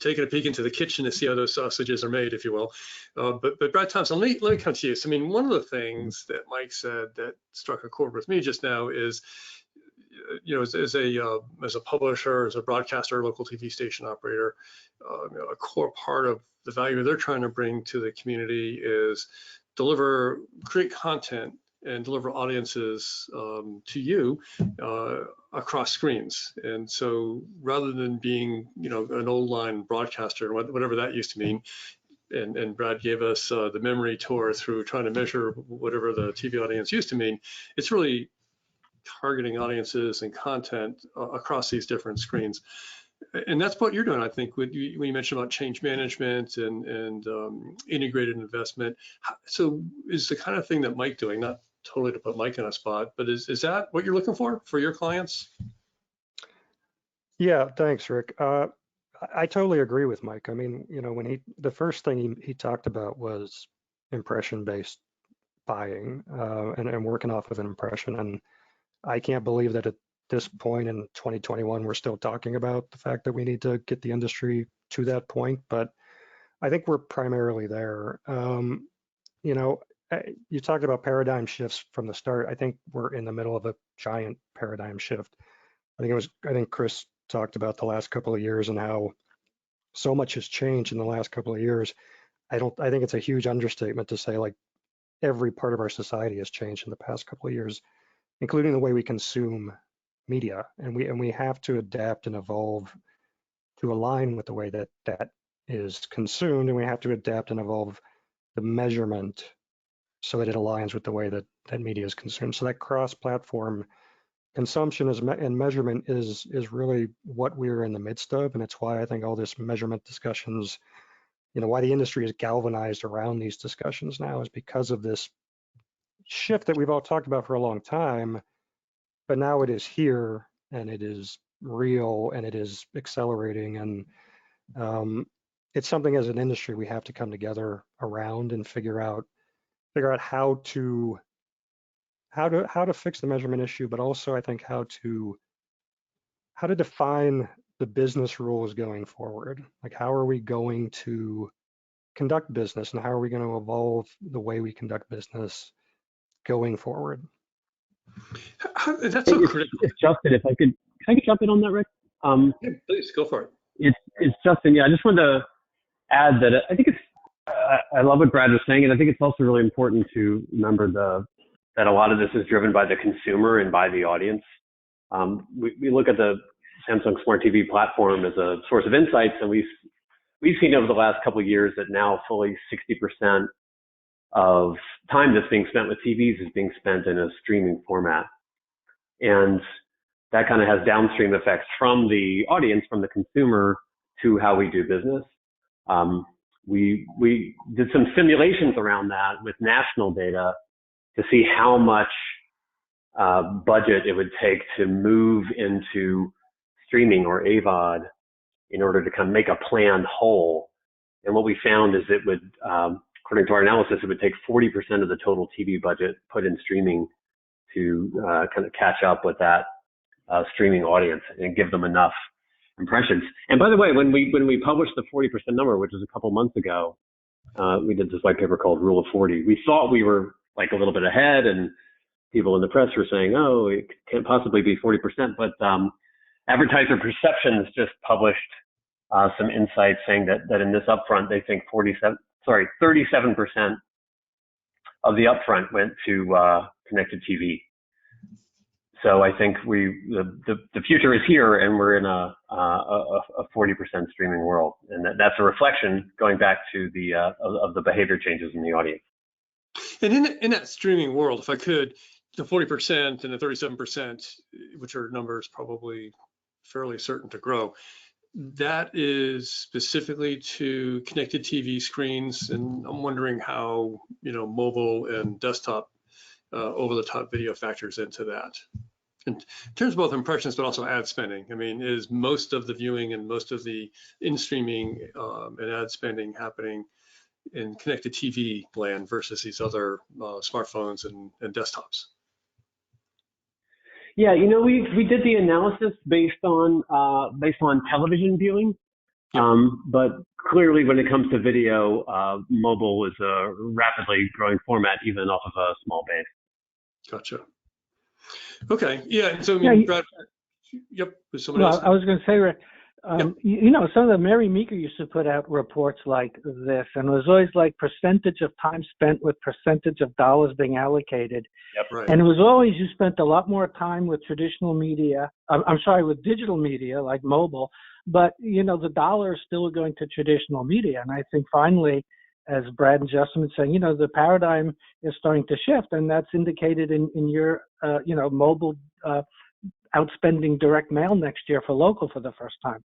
taking a peek into the kitchen to see how those sausages are made, if you will. But Brad Thompson, let me come to you. So, I mean, one of the things that Mike said that struck a chord with me just now is, you know, as a publisher, as a broadcaster, local TV station operator, you know, a core part of the value they're trying to bring to the community is create content and deliver audiences to you across screens. And so rather than being, you know, an old line broadcaster, whatever that used to mean, and Brad gave us the memory tour through trying to measure whatever the TV audience used to mean, it's really targeting audiences and content across these different screens. And that's what you're doing, I think, when you mentioned about change management and integrated investment. So is the kind of thing that Mike doing, not totally to put Mike in a spot, but is that what you're looking for your clients? Yeah, thanks, Rick. I totally agree with Mike. I mean, you know, when the first thing he talked about was impression-based buying and working off of an impression. And I can't believe that at this point in 2021, we're still talking about the fact that we need to get the industry to that point. But I think we're primarily there. You know, you talked about paradigm shifts from the start. I think we're in the middle of a giant paradigm shift. I think Chris talked about the last couple of years and how so much has changed in the last couple of years. I think it's a huge understatement to say like every part of our society has changed in the past couple of years, including the way we consume media, and we have to adapt and evolve to align with the way that that is consumed, and we have to adapt and evolve the measurement so that it aligns with the way that that media is consumed. So that cross-platform consumption and measurement is really what we're in the midst of, and it's why I think all this measurement discussions, you know, why the industry is galvanized around these discussions now is because of this shift that we've all talked about for a long time, but now it is here and it is real and it is accelerating, and it's something as an industry we have to come together around and figure out how to fix the measurement issue, but also I think how to define the business rules going forward. Like how are we going to conduct business and how are we going to evolve the way we conduct business going forward? That's so critical. It's Justin, if I could, can I jump in on that, Rick? Yeah, please go for it. It's Justin. Yeah, I just wanted to add that I think I love what Brad was saying, and I think it's also really important to remember that a lot of this is driven by the consumer and by the audience. We look at the Samsung Smart TV platform as a source of insights, and we've seen over the last couple of years that now fully 60% of time that's being spent with TVs is being spent in a streaming format. And that kind of has downstream effects from the audience, from the consumer, to how we do business. We did some simulations around that with national data to see how much budget it would take to move into streaming or AVOD in order to kind of make a planned whole. And what we found is it would, according to our analysis, it would take 40% of the total TV budget put in streaming to kind of catch up with that streaming audience and give them enough impressions. And by the way, when we published the 40% number, which was a couple months ago, we did this white paper called Rule of 40. We thought we were like a little bit ahead, and people in the press were saying, "Oh, it can't possibly be 40%." But Advertiser Perceptions just published some insights saying that in this upfront, they think 37% of the upfront went to connected TV. So I think the future is here, and we're in a 40% streaming world, and that's a reflection, going back to of the behavior changes in the audience. And in that streaming world, if I could, the 40% and the 37%, which are numbers probably fairly certain to grow, that is specifically to connected TV screens, and I'm wondering how mobile and desktop over-the-top video factors into that. In terms of both impressions, but also ad spending. I mean, is most of the viewing and most of the in-streaming and ad spending happening in connected TV land versus these other smartphones and desktops? Yeah, we did the analysis based on television viewing, but clearly when it comes to video, mobile is a rapidly growing format, even off of a small base. Gotcha. Okay. Yeah. So, Brad, yep. I was going to say, Rick, some of the Mary Meeker used to put out reports like this, and it was always like percentage of time spent with percentage of dollars being allocated. Yep, right. And it was always you spent a lot more time with traditional media. With digital media like mobile, but the dollar is still going to traditional media. And I think finally, as Brad and Justin were saying, the paradigm is starting to shift, and that's indicated in your, mobile outspending direct mail next year for local for the first time.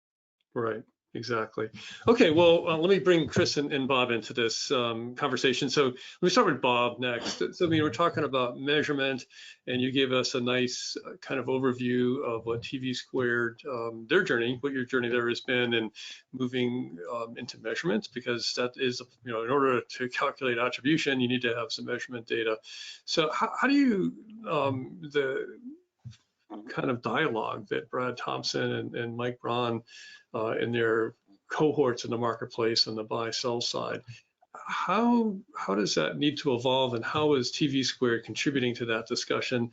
Right, exactly. Okay, well, let me bring Chris and Bob into this conversation. So let me start with Bob next. So, we're talking about measurement, and you gave us a nice kind of overview of what TV Squared, their journey, what your journey there has been, and moving into measurements, because that is, in order to calculate attribution, you need to have some measurement data. So how do you, the kind of dialogue that Brad Thompson and Mike Braun in their cohorts in the marketplace on the buy-sell side. How does that need to evolve, and how is TV Squared contributing to that discussion?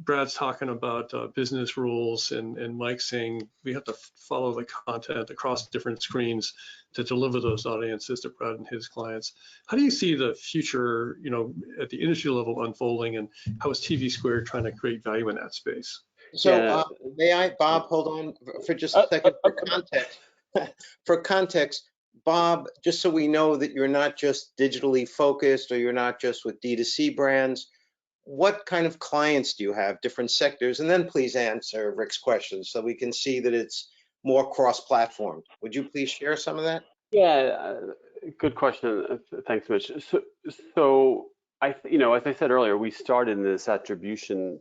Brad's talking about business rules, and Mike's saying we have to follow the content across different screens to deliver those audiences to Brad and his clients. How do you see the future, at the industry level unfolding, and how is TV Squared trying to create value in that space? So may I, Bob, hold on for just a second for context. For context, Bob, just so we know that you're not just digitally focused or you're not just with D2C brands, what kind of clients do you have, different sectors? And then please answer Rick's question so we can see that it's more cross-platform. Would you please share some of that? Yeah, good question. Thanks, Mitch. So as I said earlier, we started in this attribution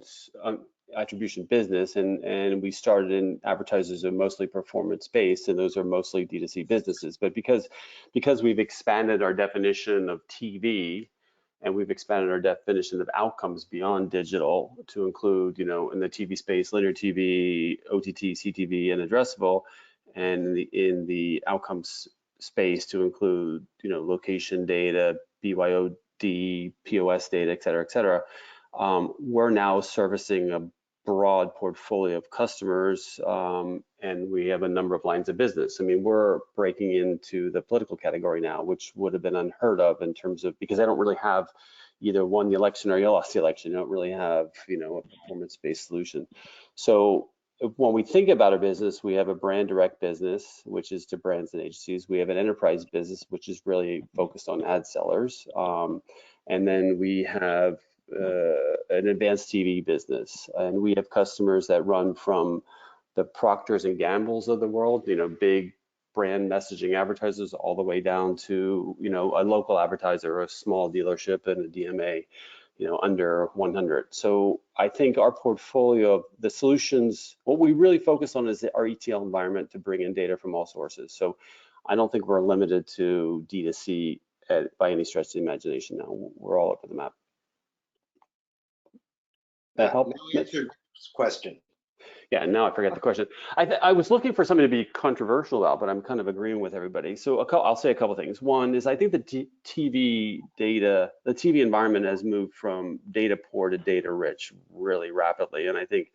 business, and we started in advertisers are mostly performance based, and those are mostly D2C businesses. But because we've expanded our definition of TV, and we've expanded our definition of outcomes beyond digital to include, in the TV space, linear TV, OTT, CTV, and addressable, and in the outcomes space to include, location data, BYOD, POS data, et cetera, we're now servicing a broad portfolio of customers, and we have a number of lines of business. I mean, we're breaking into the political category now, which would have been unheard of in terms of, because I don't really have either won the election or you lost the election. You don't really have, a performance-based solution. So when we think about our business, we have a brand direct business, which is to brands and agencies. We have an enterprise business, which is really focused on ad sellers. And then we have an advanced TV business, and we have customers that run from the Procters and Gambles of the world, big brand messaging advertisers, all the way down to, a local advertiser or a small dealership and a DMA, under 100. So I think our portfolio of the solutions, what we really focus on is our ETL environment to bring in data from all sources. So I don't think we're limited to D2C by any stretch of the imagination now. We're all over the map. That help? Answer this question. Yeah, now I forgot the question. I was looking for something to be controversial about, but I'm kind of agreeing with everybody. So I'll say a couple things. One is I think the TV environment has moved from data poor to data rich really rapidly. And I think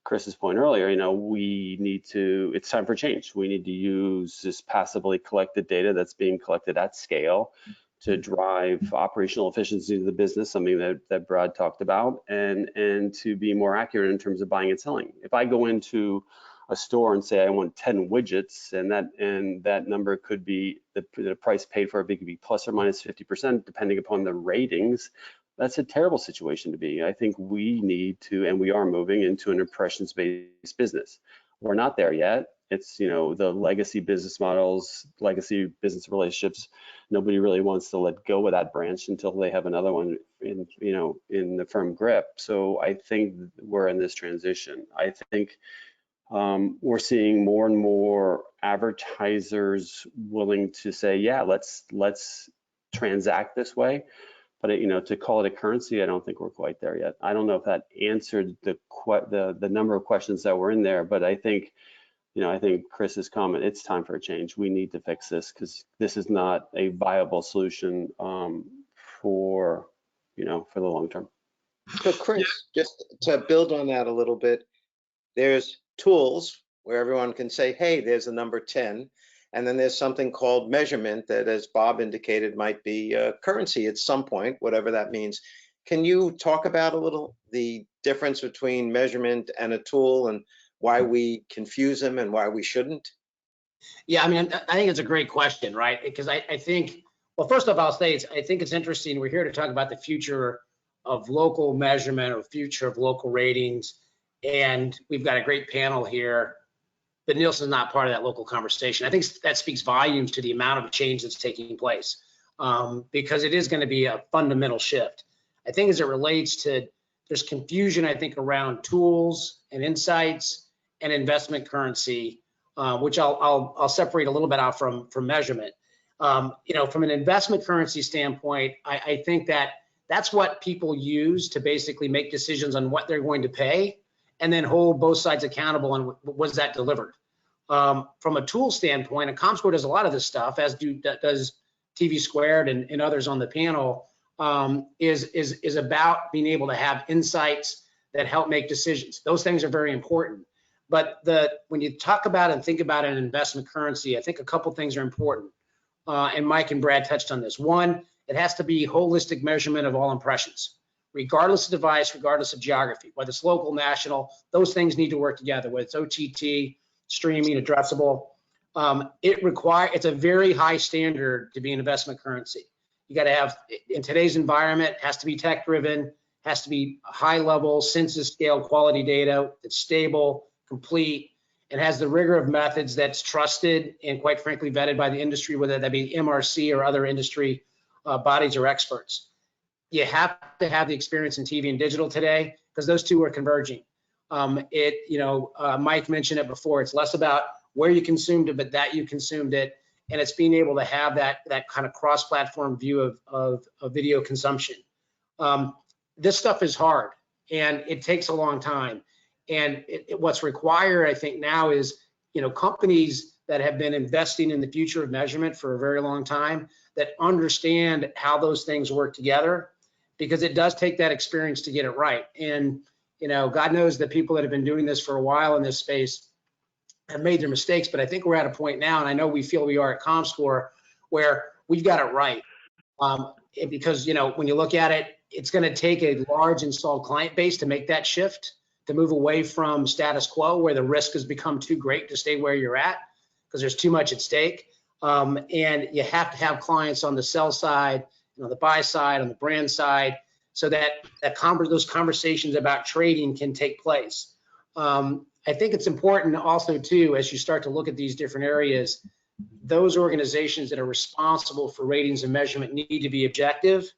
Chris's point earlier, it's time for change. We need to use this passively collected data that's being collected at scale to drive operational efficiency of the business, something that Brad talked about, and to be more accurate in terms of buying and selling. If I go into a store and say I want 10 widgets, and that number could be the price paid for it could be plus or minus 50% depending upon the ratings, that's a terrible situation to be. I think we need to, and we are moving into an impressions-based business. We're not there yet. It's, the legacy business models, legacy business relationships. Nobody really wants to let go of that branch until they have another one in the firm grip. So I think we're in this transition. I think we're seeing more and more advertisers willing to say, yeah, let's transact this way. But to call it a currency, I don't think we're quite there yet. I don't know if that answered the number of questions that were in there, but I think Chris's comment, it's time for a change. We need to fix this because this is not a viable solution for the long term. So Chris, just to build on that a little bit, there's tools where everyone can say, hey, there's a number 10. And then there's something called measurement that, as Bob indicated, might be currency at some point, whatever that means. Can you talk about a little the difference between measurement and a tool and why we confuse them and why we shouldn't? Yeah, I mean, I think it's a great question, right? Because I think, well, first off, I'll say I think it's interesting. We're here to talk about the future of local measurement or future of local ratings. And we've got a great panel here, but Nielsen's not part of that local conversation. I think that speaks volumes to the amount of change that's taking place because it is going to be a fundamental shift. I think as it relates to, there's confusion, I think, around tools and insights and investment currency, which I'll separate a little bit out from measurement. From an investment currency standpoint, I think that's what people use to basically make decisions on what they're going to pay and then hold both sides accountable on was that delivered. From a tool standpoint, and ComScore does a lot of this stuff, as does TV Squared and others on the panel, is about being able to have insights that help make decisions. Those things are very important. But when you talk about and think about an investment currency, I think a couple things are important. And Mike and Brad touched on this. One, it has to be holistic measurement of all impressions, regardless of device, regardless of geography, whether it's local, national, those things need to work together, whether it's OTT, streaming, addressable. It's a very high standard to be an investment currency. You got to have, in today's environment, it has to be tech driven, has to be high level census scale quality data that's stable, complete, and has the rigor of methods that's trusted and quite frankly vetted by the industry, whether that be MRC or other industry bodies or experts. You have to have the experience in TV and digital today because those two are converging. Mike mentioned it before. It's less about where you consumed it, but that you consumed it, and it's being able to have that kind of cross-platform view of video consumption. This stuff is hard, and it takes a long time. And what's required, I think, now is companies that have been investing in the future of measurement for a very long time that understand how those things work together, because it does take that experience to get it right. And God knows that people that have been doing this for a while in this space have made their mistakes, but I think we're at a point now, and I know we feel we are at ComScore, where we've got it right. Because when you look at it, it's going to take a large installed client base to make that shift, to move away from status quo where the risk has become too great to stay where you're at because there's too much at stake. And you have to have clients on the sell side, the buy side, on the brand side, so that those conversations about trading can take place. I think it's important also too, as you start to look at these different areas, those organizations that are responsible for ratings and measurement need to be objective.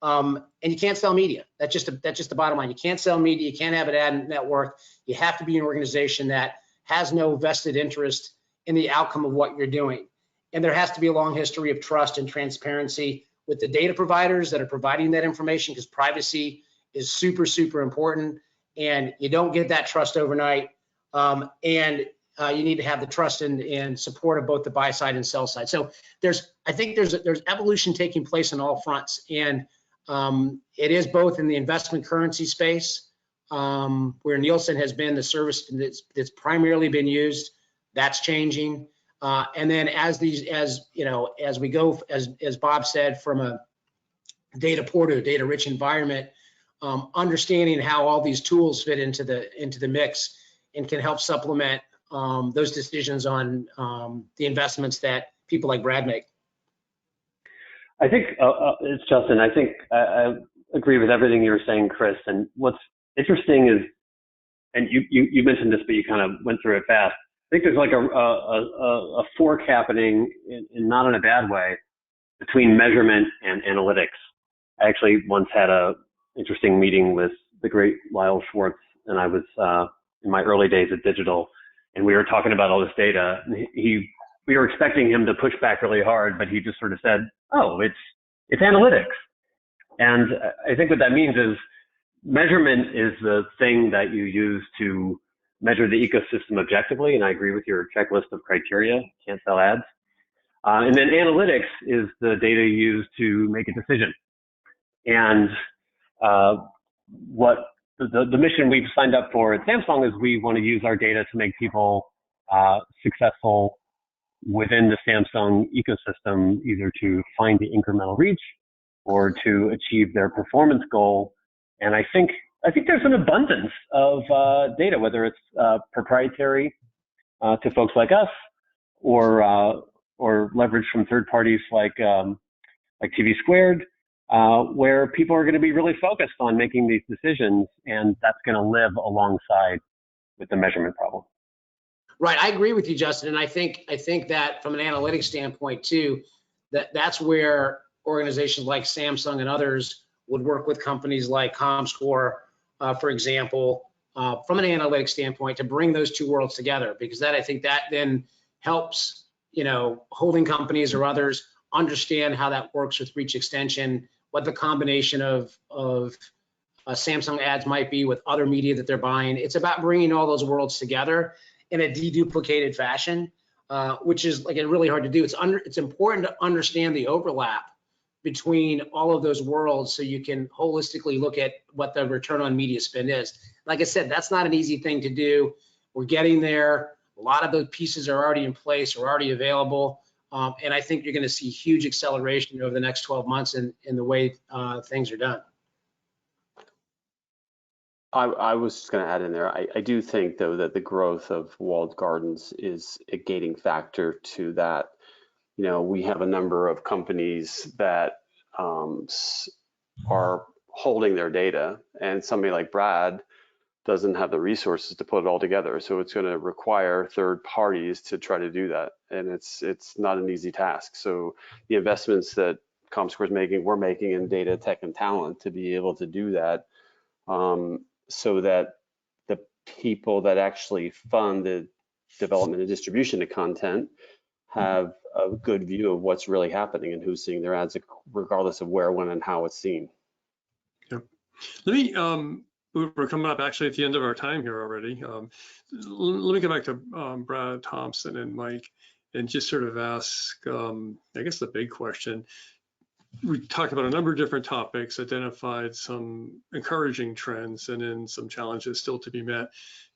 And you can't sell media. That's just the bottom line. You can't sell media. You can't have an ad network. You have to be an organization that has no vested interest in the outcome of what you're doing. And there has to be a long history of trust and transparency with the data providers that are providing that information, because privacy is super, super important. And you don't get that trust overnight. And you need to have the trust and support of both the buy side and sell side. So I think there's evolution taking place on all fronts. And it is both in the investment currency space, where Nielsen has been the service that's primarily been used. That's changing. And then as we go, as Bob said, from a data poor to a data rich environment, understanding how all these tools fit into the mix and can help supplement those decisions on the investments that people like Brad make. I think it's Justin. I think I agree with everything you were saying, Chris. And what's interesting is, and you mentioned this, but you kind of went through it fast. I think there's like a fork happening, in not in a bad way, between measurement and analytics. I actually once had a interesting meeting with the great Lyle Schwartz, and I was in my early days at digital, and we were talking about all this data. And we were expecting him to push back really hard, but he just sort of said, "Oh, it's analytics." And I think what that means is measurement is the thing that you use to measure the ecosystem objectively. And I agree with your checklist of criteria. Can't sell ads. And then analytics is the data used to make a decision. And what the mission we've signed up for at Samsung is we want to use our data to make people successful within the Samsung ecosystem, either to find the incremental reach or to achieve their performance goal. And I think there's an abundance of data, whether it's proprietary to folks like us, or leverage from third parties like TV Squared, where people are going to be really focused on making these decisions, and that's going to live alongside with the measurement problem. Right, I agree with you, Justin, and I think that from an analytics standpoint too, that's where organizations like Samsung and others would work with companies like ComScore, for example, from an analytics standpoint, to bring those two worlds together, because I think that then helps holding companies or others understand how that works with reach extension, what the combination of Samsung ads might be with other media that they're buying. It's about bringing all those worlds together. in a deduplicated fashion, which is like really hard to do. It's important to understand the overlap between all of those worlds so you can holistically look at what the return on media spend is. Like I said, that's not an easy thing to do. We're getting there. A lot of those pieces are already in place, are already available. And I think you're going to see huge acceleration over the next 12 months in the way things are done. I was just going to add in there, I do think, though, that the growth of walled gardens is a gating factor to that. You know, we have a number of companies that are holding their data, and somebody like Brad doesn't have the resources to put it all together. So it's going to require third parties to try to do that, and it's not an easy task. So the investments that ComScore is making, we're making in data, tech, and talent to be able to do that, so that the people that actually fund the development and distribution of content have a good view of what's really happening and who's seeing their ads, regardless of where, when, and how it's seen. Yeah. Let me, we're coming up actually at the end of our time here already. Let me go back to Brad Thompson and Mike and just sort of ask, I guess the big question. We talked about a number of different topics, identified some encouraging trends and then some challenges still to be met.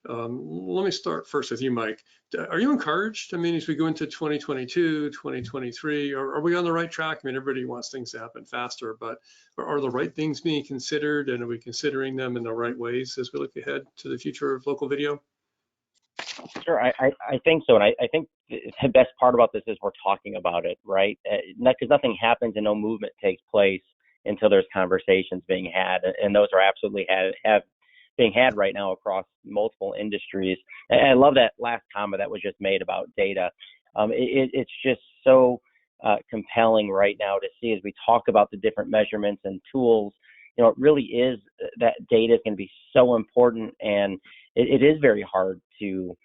Let me start first with you, Mike. Are you encouraged? I mean, as we go into 2022, 2023, are we on the right track? I mean, everybody wants things to happen faster, but are the right things being considered, and are we considering them in the right ways as we look ahead to the future of local video? Sure, I think so. And I think the best part about this is we're talking about it, right? Because nothing happens and no movement takes place until there's conversations being had. And those are absolutely being had right now across multiple industries. And I love that last comment that was just made about data. It's just so compelling right now to see as we talk about the different measurements and tools. You know, it really is that data is going to be so important, and it is very hard to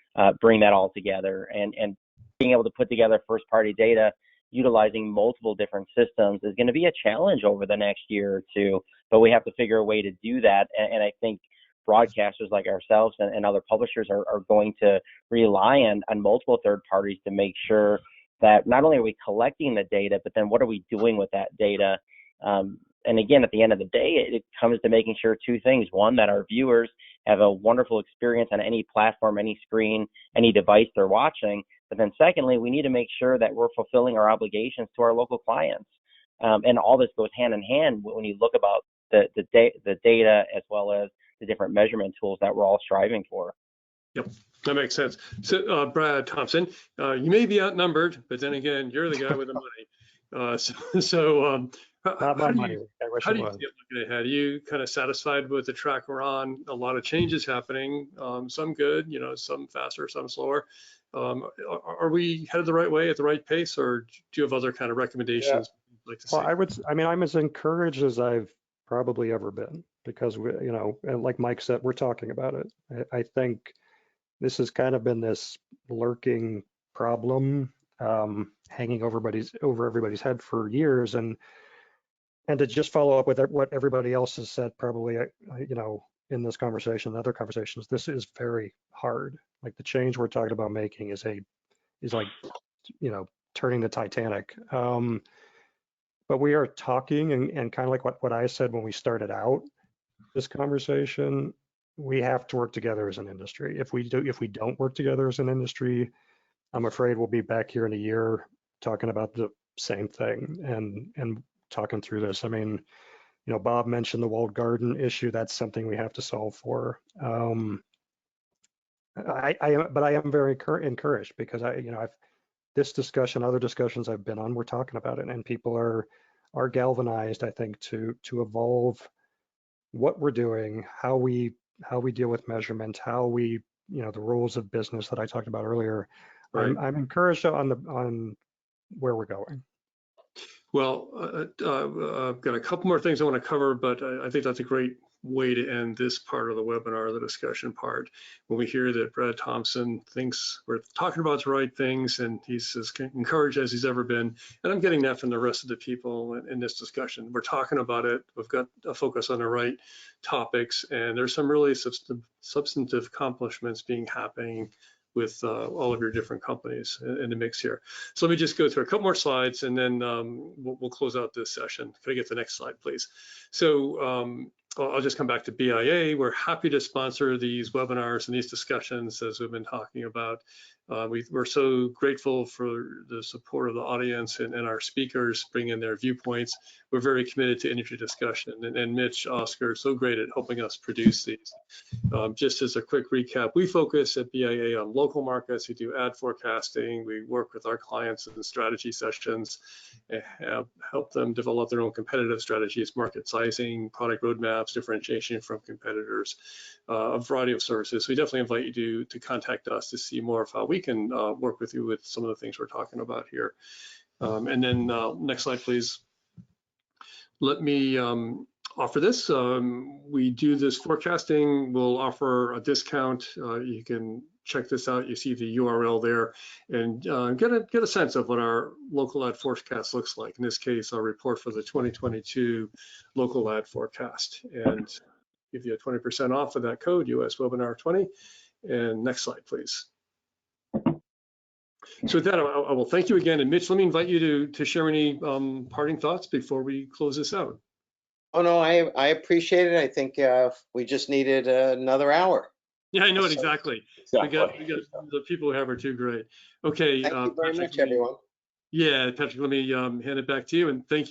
bring that all together, and being able to put together first party data utilizing multiple different systems is going to be a challenge over the next year or two, but we have to figure a way to do that. And I think broadcasters like ourselves and other publishers are going to rely on multiple third parties to make sure that not only are we collecting the data, but then what are we doing with that data? And again, at the end of the day, it comes to making sure two things. One, that our viewers have a wonderful experience on any platform, any screen, any device they're watching. But then secondly, we need to make sure that we're fulfilling our obligations to our local clients. And all this goes hand in hand when you look about the data as well as the different measurement tools that we're all striving for. Yep, that makes sense. So, Brad Thompson, you may be outnumbered, but then again, you're the guy with the money. Not my money. How do you feel looking ahead? Are you kind of satisfied with the track we're on? A lot of changes happening, some good, you know, some faster, some slower. Are we headed the right way at the right pace, or do you have other kind of recommendations you'd like to see? Well, I'm as encouraged as I've probably ever been, because you know, and like Mike said, we're talking about it. I think this has kind of been this lurking problem hanging over everybody's head for years, and to just follow up with what everybody else has said, probably, you know, in this conversation and other conversations, this is very hard. Like, the change we're talking about making is like, you know, turning the Titanic. But we are talking, and kind of like what I said when we started out this conversation, we have to work together as an industry. If we don't work together as an industry, I'm afraid we'll be back here in a year talking about the same thing and talking through this. I mean, you know, Bob mentioned the walled garden issue. That's something we have to solve for. But I am very encouraged, because this discussion, other discussions I've been on, we're talking about it, and people are galvanized, I think, to evolve what we're doing, how we deal with measurement, how we, you know, the rules of business that I talked about earlier. Right. I'm encouraged on where we're going. Well, I've got a couple more things I want to cover, but I think that's a great way to end this part of the webinar, the discussion part. When we hear that Brad Thompson thinks we're talking about the right things, and he's as encouraged as he's ever been, and I'm getting that from the rest of the people in this discussion. We're talking about it. We've got a focus on the right topics, and there's some really substantive accomplishments being happening with all of your different companies in the mix here. So let me just go through a couple more slides, and then we'll close out this session. Can I get the next slide, please? So I'll just come back to BIA. We're happy to sponsor these webinars and these discussions, as we've been talking about. We're so grateful for the support of the audience and our speakers bringing their viewpoints. We're very committed to industry discussion, and Mitch, Oscar, so great at helping us produce these. Just as a quick recap, we focus at BIA on local markets. We do ad forecasting. We work with our clients in strategy sessions and help them develop their own competitive strategies, market sizing, product roadmaps, differentiation from competitors, a variety of services. We definitely invite you to contact us to see more of how we can work with you with some of the things we're talking about here. And then next slide, please. Let me offer this. We do this forecasting. We'll offer a discount. You can check this out. You see the URL there, and get a sense of what our local ad forecast looks like. In this case, our report for the 2022 local ad forecast, and give you a 20% off of that code, US Webinar 20. And next slide, please. So with that, I will thank you again. And Mitch, let me invite you to share any parting thoughts before we close this out. Oh, no, I appreciate it. I think we just needed another hour. Yeah, I know it exactly. We got the people we have are too great. Okay. Thank you very Patrick, much, everyone. Yeah, Patrick, let me hand it back to you, and thank you.